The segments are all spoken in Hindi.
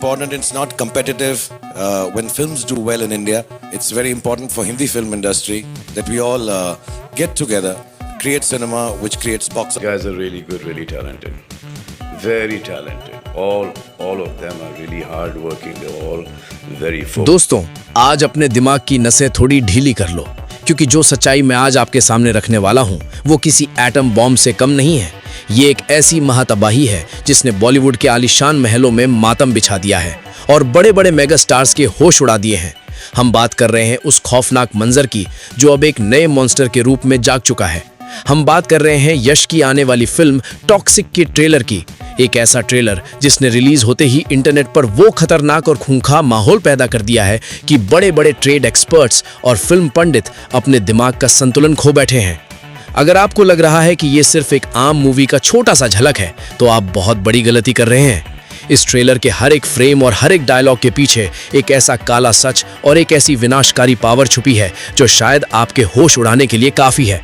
important. It's not competitive. When films do well in India, it's very important for Hindi film industry that we all get together, create cinema which creates box. You guys are really good, really talented, very talented. All of them are really hard working. They're all very focused. दोस्तों, आज अपने दिमाग की नसें थोड़ी ढीली कर लो, क्योंकि जो सच्चाई मैं आज आपके सामने रखने वाला हूं वो किसी एटम बॉम्ब से कम नहीं है। ये एक ऐसी महातबाही है जिसने बॉलीवुड के आलीशान महलों में मातम बिछा दिया है और बड़े बड़े मेगा स्टार्स के होश उड़ा दिए हैं। हम बात कर रहे हैं उस खौफनाक मंजर की जो अब एक नए मॉन्स्टर के रूप में जाग चुका है। हम बात कर रहे हैं यश की आने वाली फिल्म टॉक्सिक के ट्रेलर की। एक ऐसा ट्रेलर जिसने रिलीज होते ही इंटरनेट पर वो खतरनाक और खूंखार माहौल पैदा कर दिया है कि बड़े बड़े ट्रेड एक्सपर्ट्स और फिल्म पंडित अपने दिमाग का संतुलन खो बैठे हैं। अगर आपको लग रहा है कि ये सिर्फ एक आम मूवी का छोटा सा झलक है तो आप बहुत बड़ी गलती कर रहे हैं। इस ट्रेलर के हर एक फ्रेम और हर एक डायलॉग के पीछे एक ऐसा काला सच और एक ऐसी विनाशकारी पावर छुपी है जो शायद आपके होश उड़ाने के लिए काफी है।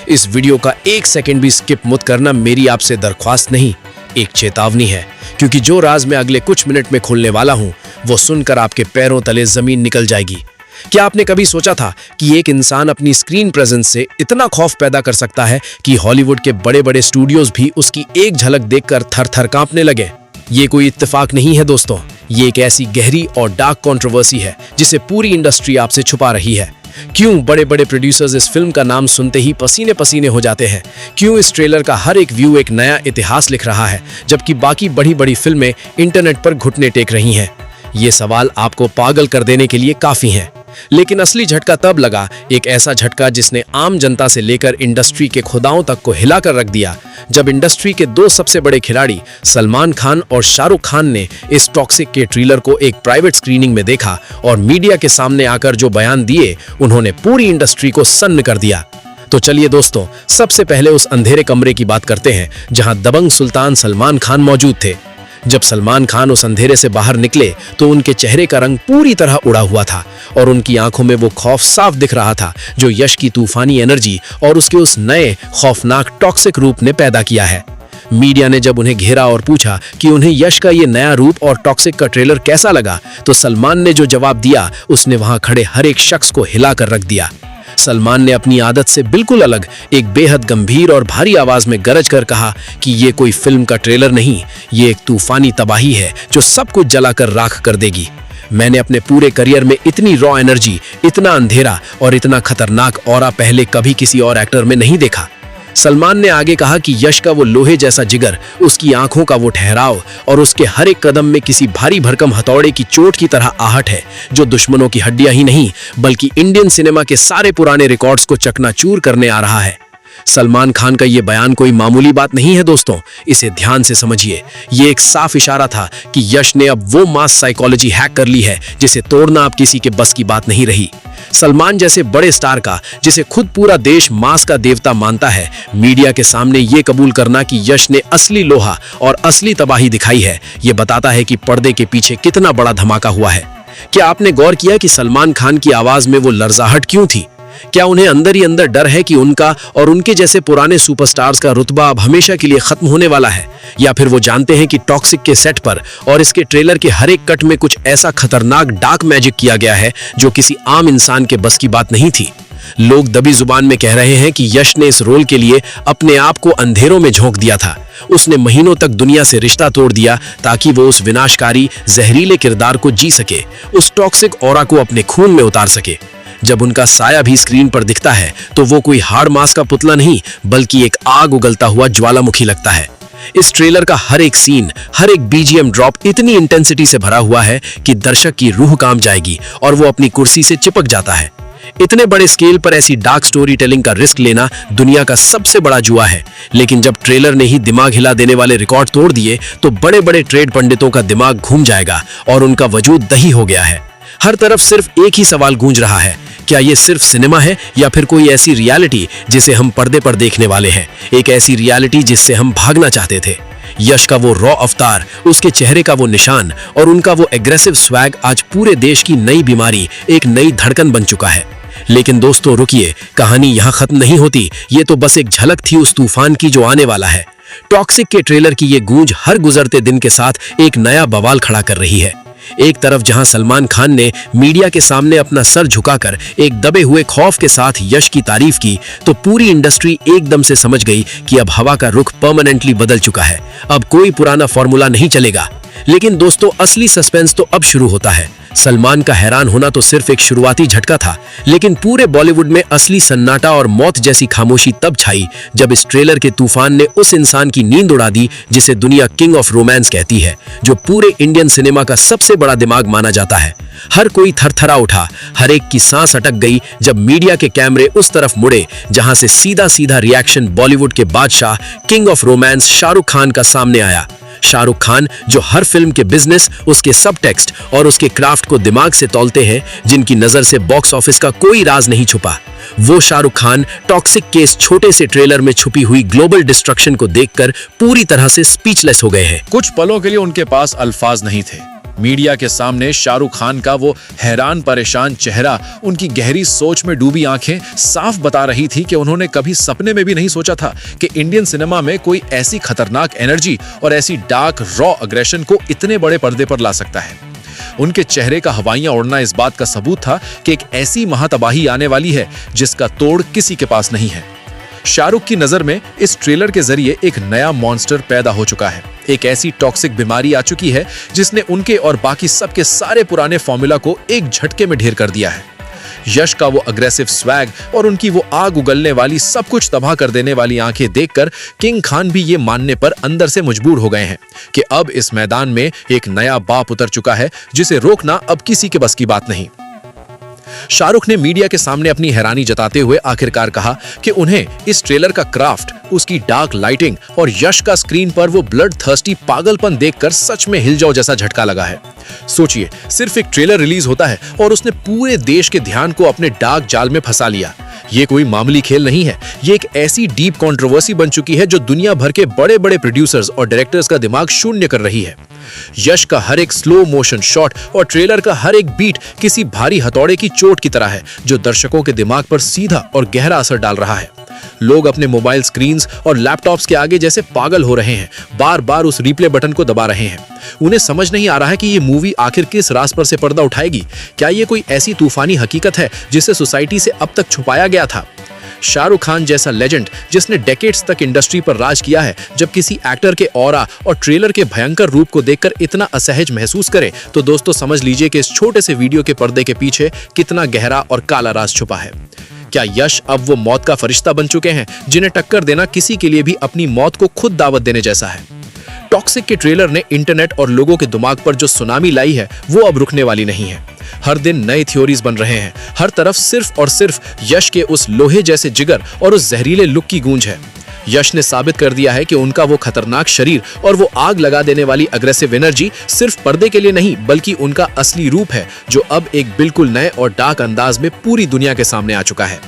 इस वीडियो का एक सेकंड भी स्किप मत करना, मेरी आपसे दरख्वास्त नहीं, एक चेतावनी है, क्योंकि जो राज मैं अगले कुछ मिनट में खोलने वाला हूं वो सुनकर आपके पैरों तले जमीन निकल जाएगी। क्या आपने कभी सोचा था कि एक इंसान अपनी स्क्रीन प्रेजेंस से इतना खौफ पैदा कर सकता है कि हॉलीवुड के बड़े बड़े स्टूडियोज भी उसकी एक झलक देखकर थर थर कांपने लगे? ये कोई इत्तेफाक नहीं है दोस्तों, ये एक ऐसी गहरी और डार्क कंट्रोवर्सी है जिसे पूरी इंडस्ट्री आपसे छुपा रही है। क्यों बड़े बड़े प्रोड्यूसर्स इस फिल्म का नाम सुनते ही पसीने पसीने हो जाते हैं? क्यों इस ट्रेलर का हर एक व्यू एक नया इतिहास लिख रहा है जबकि बाकी बड़ी बड़ी फिल्में इंटरनेट पर घुटने टेक रही हैं? ये सवाल आपको पागल कर देने के लिए काफी हैं। लेकिन असली झटका तब लगा, एक ऐसा झटका जिसने आम जनता से लेकर इंडस्ट्री के खुदाओं तक को हिलाकर रख दिया, जब इंडस्ट्री के दो सबसे बड़े खिलाड़ी सलमान खान और शाहरुख खान ने इस टॉक्सिक के ट्रेलर को एक प्राइवेट स्क्रीनिंग में देखा और मीडिया के सामने आकर जो बयान दिए उन्होंने पूरी इंडस्ट्री को सन्न कर दिया। तो चलिए दोस्तों, सबसे पहले उस अंधेरे कमरे की बात करते हैं जहां दबंग सुल्तान सलमान खान मौजूद थे। जब सलमान खान उस अंधेरे से बाहर निकले तो उनके चेहरे का रंग पूरी तरह उड़ा हुआ था और उनकी आंखों में वो खौफ साफ दिख रहा था जो यश की तूफानी एनर्जी और उसके उस नए खौफनाक टॉक्सिक रूप ने पैदा किया है। मीडिया ने जब उन्हें घेरा और पूछा कि उन्हें यश का ये नया रूप और टॉक्सिक का ट्रेलर कैसा लगा, तो सलमान ने जो जवाब दिया उसने वहां खड़े हर एक शख्स को हिलाकर रख दिया। सलमान ने अपनी आदत से बिल्कुल अलग एक बेहद गंभीर और भारी आवाज में गरज कर कहा कि ये कोई फिल्म का ट्रेलर नहीं, ये एक तूफानी तबाही है जो सब कुछ जलाकर राख कर देगी। मैंने अपने पूरे करियर में इतनी रॉ एनर्जी, इतना अंधेरा और इतना खतरनाक ऑरा पहले कभी किसी और एक्टर में नहीं देखा। सलमान ने आगे कहा कि यश का वो लोहे जैसा जिगर, उसकी आंखों का वो ठहराव और उसके हर एक कदम में किसी भारी भरकम हथौड़े की चोट की तरह आहट है जो दुश्मनों की हड्डियां ही नहीं बल्कि इंडियन सिनेमा के सारे पुराने रिकॉर्ड्स को चकनाचूर करने आ रहा है। सलमान खान का ये बयान कोई मामूली बात नहीं है दोस्तों, इसे ध्यान से समझिए। ये एक साफ इशारा था कि यश ने अब वो मास साइकोलॉजी हैक कर ली है जिसे तोड़ना अब किसी के बस की बात नहीं रही। सलमान जैसे बड़े स्टार का, जिसे खुद पूरा देश मास का देवता मानता है, मीडिया के सामने ये कबूल करना कि यश ने असली लोहा और असली तबाही दिखाई है, ये बताता है कि पर्दे के पीछे कितना बड़ा धमाका हुआ है। क्या आपने गौर किया कि सलमान खान की आवाज में वो लर्जाहट क्यों थी? क्या उन्हें अंदर ही अंदर डर है कि उनका और उनके जैसे पुराने सुपरस्टार्स का रुतबा अब हमेशा के लिए खत्म होने वाला है? या फिर वो जानते हैं कि टॉक्सिक के सेट पर और इसके ट्रेलर के हर एक कट में कुछ ऐसा खतरनाक डार्क मैजिक किया गया है जो किसी आम इंसान के बस की बात नहीं थी? लोग दबी जुबान में कह रहे हैं कि यश ने इस रोल के लिए अपने आप को अंधेरों में झोंक दिया था। उसने महीनों तक दुनिया से रिश्ता तोड़ दिया ताकि वो उस विनाशकारी जहरीले किरदार को जी सके, उस टॉक्सिक ऑरा को अपने खून में उतार सके। जब उनका साया भी स्क्रीन पर दिखता है तो वो कोई हार्ड मास का पुतला नहीं बल्कि एक आग उगलता हुआ ज्वालामुखी लगता है। इस ट्रेलर का हर एक सीन, हर एक बीजीएम ड्रॉप इतनी इंटेंसिटी से भरा हुआ है कि दर्शक की रूह कांप जाएगी और वो अपनी कुर्सी से चिपक जाता है। इतने बड़े स्केल पर ऐसी डार्क स्टोरी टेलिंग का रिस्क लेना दुनिया का सबसे बड़ा जुआ है, लेकिन जब ट्रेलर ने ही दिमाग हिला देने वाले रिकॉर्ड तोड़ दिए तो बड़े बड़े ट्रेड पंडितों का दिमाग घूम जाएगा और उनका वजूद दही हो गया है। हर तरफ सिर्फ एक ही सवाल गूंज रहा है, क्या ये सिर्फ सिनेमा है या फिर कोई ऐसी रियलिटी जिसे हम पर्दे पर देखने वाले हैं, एक ऐसी रियलिटी जिससे हम भागना चाहते थे? यश का वो रॉ अवतार, उसके चेहरे का वो निशान और उनका वो एग्रेसिव स्वैग आज पूरे देश की नई बीमारी, एक नई धड़कन बन चुका है। लेकिन दोस्तों रुकिए, कहानी यहाँ खत्म नहीं होती। ये तो बस एक झलक थी उस तूफान की जो आने वाला है। टॉक्सिक के ट्रेलर की ये गूंज हर गुजरते दिन के साथ एक नया बवाल खड़ा कर रही है। एक तरफ जहां सलमान खान ने मीडिया के सामने अपना सर झुकाकर एक दबे हुए खौफ के साथ यश की तारीफ की, तो पूरी इंडस्ट्री एकदम से समझ गई कि अब हवा का रुख परमानेंटली बदल चुका है, अब कोई पुराना फॉर्मूला नहीं चलेगा। लेकिन दोस्तों, असली सस्पेंस तो अब शुरू होता है। सलमान का हैरान होना तो सिर्फ एक शुरुआती झटका था, लेकिन पूरे बॉलीवुड में असली सन्नाटा और मौत जैसी खामोशी तब छाई जब इस ट्रेलर के तूफान ने उस इंसान की नींद उड़ा दी जिसे दुनिया किंग ऑफ रोमांस कहती है, जो पूरे इंडियन सिनेमा का सबसे बड़ा दिमाग माना जाता है। हर कोई थरथरा उठा, हर एक की सांस अटक गई जब मीडिया के कैमरे उस तरफ मुड़े जहां से सीधा सीधा रिएक्शन बॉलीवुड के बादशाह king of romance Shahrukh Khan का सामने आया। शाहरुख खान, जो हर फिल्म के बिजनेस, उसके सब टेक्स्ट और उसके क्राफ्ट को दिमाग से तौलते हैं, जिनकी नजर से बॉक्स ऑफिस का कोई राज नहीं छुपा, वो शाहरुख खान टॉक्सिक के इस छोटे से ट्रेलर में छुपी हुई ग्लोबल डिस्ट्रक्शन को देखकर पूरी तरह से स्पीचलेस हो गए हैं। कुछ पलों के लिए उनके पास अल्फाज नहीं थे। मीडिया के सामने शाहरुख खान का वो हैरान परेशान चेहरा, उनकी गहरी सोच में डूबी आंखें साफ बता रही थी कि उन्होंने कभी सपने में भी नहीं सोचा था कि इंडियन सिनेमा में कोई ऐसी खतरनाक एनर्जी और ऐसी डार्क रॉ अग्रेशन को इतने बड़े पर्दे पर ला सकता है। उनके चेहरे का हवाइयां उड़ना इस बात का सबूत था कि एक ऐसी महातबाही आने वाली है जिसका तोड़ किसी के पास नहीं है। शाहरुख की नजर में इस ट्रेलर के जरिए एक नया मॉन्स्टर पैदा हो चुका है। एक ऐसी टॉक्सिक बीमारी आ चुकी है जिसने उनके और बाकी सबके सारे पुराने फॉर्मूला को एक झटके में ढेर कर दिया है। यश का वो अग्रेसिव स्वैग और उनकी वो आग उगलने वाली, सब कुछ तबाह कर देने वाली आंखें देखकर किंग खान भी ये मानने पर अंदर से मजबूर हो गए हैं कि अब इस मैदान में एक नया बाप उतर चुका है जिसे रोकना अब किसी के बस की बात नहीं। शाहरुख ने मीडिया के सामने अपनी हैरानी जताते हुए आखिरकार कहा कि उन्हें इस ट्रेलर का क्राफ्ट, उसकी डार्क लाइटिंग और यश का स्क्रीन पर वो ब्लड थर्स्टी पागलपन देखकर सच में हिल जाओ जैसा झटका लगा है। सोचिए, सिर्फ एक ट्रेलर रिलीज होता है और उसने पूरे देश के ध्यान को अपने डार्क जाल में फंसा लिया। ये कोई मामूली खेल नहीं है, ये एक ऐसी डीप कंट्रोवर्सी बन चुकी है जो दुनिया भर के बड़े बड़े प्रोड्यूसर्स और डायरेक्टर्स का दिमाग शून्य कर रही है। यश का हर एक स्लो मोशन शॉट और ट्रेलर का हर एक बीट किसी भारी हथौड़े की चोट की तरह है जो दर्शकों के दिमाग पर सीधा और गहरा असर डाल रहा है। लोग अपने मोबाइल स्क्रीन्स और लैपटॉप्स के आगे जैसे पागल हो रहे हैं, बार बार उस रिप्ले बटन को दबा रहे हैं। उन्हें समझ नहीं आ रहा है कि ये मूवी आखिर किस राज पर से पर्दा उठाएगी। क्या ये कोई ऐसी तूफानी हकीकत है जिसे सोसाइटी से अब तक छुपाया गया था? शाहरुख खान जैसा लेजेंड जिसने डेकेड्स तक इंडस्ट्री पर राज किया है, जब किसी एक्टर के ऑरा और ट्रेलर के भयंकर रूप को देखकर इतना असहज महसूस करे, तो दोस्तों समझ लीजिए कि इस छोटे से वीडियो के पर्दे के पीछे कितना गहरा और काला राज छुपा है। क्या यश अब वो मौत का फरिश्ता बन चुके हैं जिन्हें टक्कर देना किसी के लिए भी अपनी मौत को खुद दावत देने जैसा है? टॉक्सिक के ट्रेलर ने इंटरनेट और लोगों के दिमाग पर जो सुनामी लाई है वो अब रुकने वाली नहीं है। हर दिन नए थ्योरीज बन रहे हैं, हर तरफ सिर्फ और सिर्फ यश के उस लोहे जैसे जिगर और उस जहरीले लुक की गूंज है। यश ने साबित कर दिया है कि उनका वो खतरनाक शरीर और वो आग लगा देने वाली अग्रेसिव एनर्जी सिर्फ पर्दे के लिए नहीं बल्कि उनका असली रूप है, जो अब एक बिल्कुल नए और डार्क अंदाज में पूरी दुनिया के सामने आ चुका है।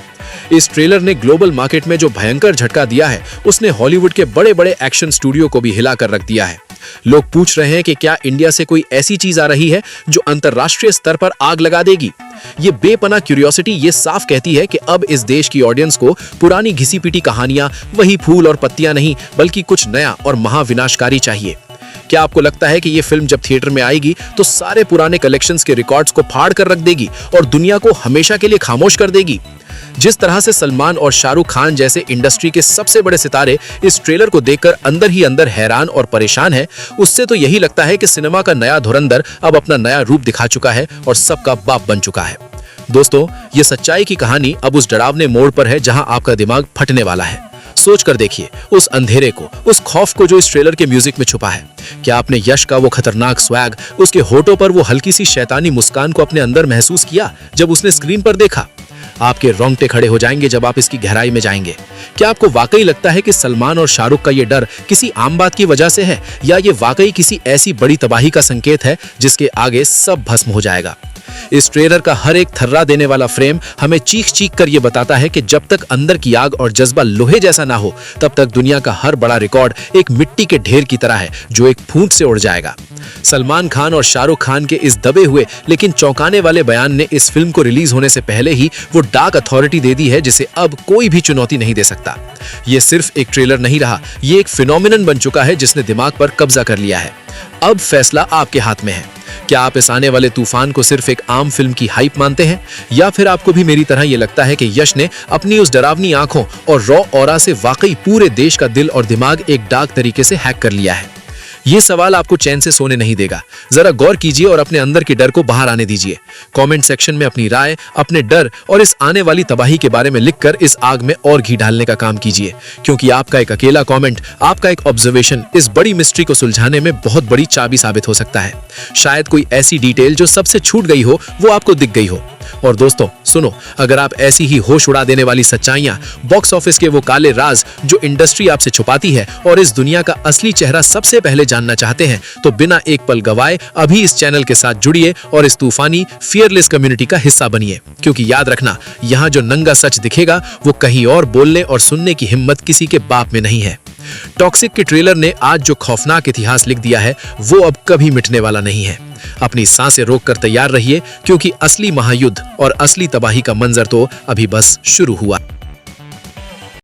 इस ट्रेलर ने ग्लोबल मार्केट में जो भयंकर झटका दिया है, उसने हॉलीवुड के बड़े बड़े एक्शन स्टूडियो को भी हिला कर रख दिया है। लोग पूछ रहे हैं कि क्या इंडिया से कोई ऐसी चीज आ रही है जो अंतर्राष्ट्रीय स्तर पर आग लगा देगी। ये बेपनाह क्यूरियोसिटी ये साफ कहती है कि अब इस देश की ऑडियंस को पुरानी घिसी पिटी कहानियां, वही फूल और पत्तियां नहीं बल्कि कुछ नया और महाविनाशकारी चाहिए। क्या आपको लगता है कि ये फिल्म जब थिएटर में आएगी तो सारे पुराने कलेक्शंस के रिकॉर्ड्स को फाड़ कर रख देगी और दुनिया को हमेशा के लिए खामोश कर देगी? जिस तरह से सलमान और शाहरुख खान जैसे इंडस्ट्री के सबसे बड़े सितारे इस ट्रेलर को देखकर अंदर ही अंदर हैरान और परेशान हैं, उससे तो यही लगता है कि सिनेमा का नया धुरंधर अब अपना नया रूप दिखा चुका है और सबका बाप बन चुका है। दोस्तों, ये सच्चाई की कहानी अब उस डरावने मोड़ पर है जहां आपका दिमाग फटने वाला है। सोच कर देखिए उस अंधेरे को, उस खौफ को जो इस ट्रेलर के म्यूजिक में छुपा है। क्या आपने यश का वो खतरनाक स्वैग, उसके होठों पर वो हल्की सी शैतानी मुस्कान को अपने अंदर महसूस किया जब उसने स्क्रीन पर देखा? आपके रोंगटे खड़े हो जाएंगे जब आप इसकी गहराई में जाएंगे। क्या आपको वाकई लगता है कि सलमान और शाहरुख का ये डर किसी आम बात की वजह से है, या ये वाकई किसी ऐसी बड़ी तबाही का संकेत है जिसके आगे सब भस्म हो जाएगा? इस ट्रेलर का हर एक थर्रा देने वाला फ्रेम हमें चीख चीख कर यह बताता है कि जब तक अंदर की आग और जज्बा लोहे जैसा ना हो, तब तक दुनिया का हर बड़ा रिकॉर्ड एक मिट्टी के ढेर की तरह है जो एक फूंक से उड़ जाएगा। सलमान खान और शाहरुख खान के इस दबे हुए लेकिन चौंकाने वाले बयान ने इस फिल्म को रिलीज होने से पहले ही वो डार्क अथॉरिटी दे दी है जिसे अब कोई भी चुनौती नहीं दे सकता। ये सिर्फ एक ट्रेलर नहीं रहा, ये एक फिनोमिनन बन चुका है जिसने दिमाग पर कब्जा कर लिया है। अब फैसला आपके हाथ में है। क्या आप इस आने वाले तूफान को सिर्फ एक आम फिल्म की हाइप मानते हैं, या फिर आपको भी मेरी तरह ये लगता है कि यश ने अपनी उस डरावनी आंखों और रॉ ऑरा से वाकई पूरे देश का दिल और दिमाग एक डार्क तरीके से हैक कर लिया है? ये सवाल आपको चैन से सोने नहीं देगा। जरा गौर कीजिए और अपने अंदर के डर को बाहर आने दीजिए। कमेंट सेक्शन में अपनी राय, अपने डर और इस आने वाली तबाही के बारे में लिखकर इस आग में और घी डालने का काम कीजिए, क्योंकि आपका एक अकेला कमेंट, आपका एक ऑब्जर्वेशन इस बड़ी मिस्ट्री को सुलझाने में बहुत बड़ी चाबी साबित हो सकता है। शायद कोई ऐसी डिटेल जो सबसे छूट गई हो वो आपको दिख गई हो। और दोस्तों सुनो, अगर आप ऐसी ही होश उड़ा देने वाली सच्चाइयां, बॉक्स ऑफिस के वो काले राज जो इंडस्ट्री आपसे छुपाती है और इस दुनिया का असली चेहरा सबसे पहले जानना चाहते हैं, तो बिना एक पल गवाए अभी इस चैनल के साथ जुड़िए और इस तूफानी फियरलेस कम्युनिटी का हिस्सा बनिए। क्योंकि याद रखना, यहाँ जो नंगा सच दिखेगा वो कहीं और बोलने और सुनने की हिम्मत किसी के बाप में नहीं है। टॉक्सिक के ट्रेलर ने आज जो खौफनाक इतिहास लिख दिया है वो अब कभी मिटने वाला नहीं है। अपनी सांसें रोककर तैयार रहिए, क्योंकि असली महायुद्ध और असली तबाही का मंजर तो अभी बस शुरू हुआ।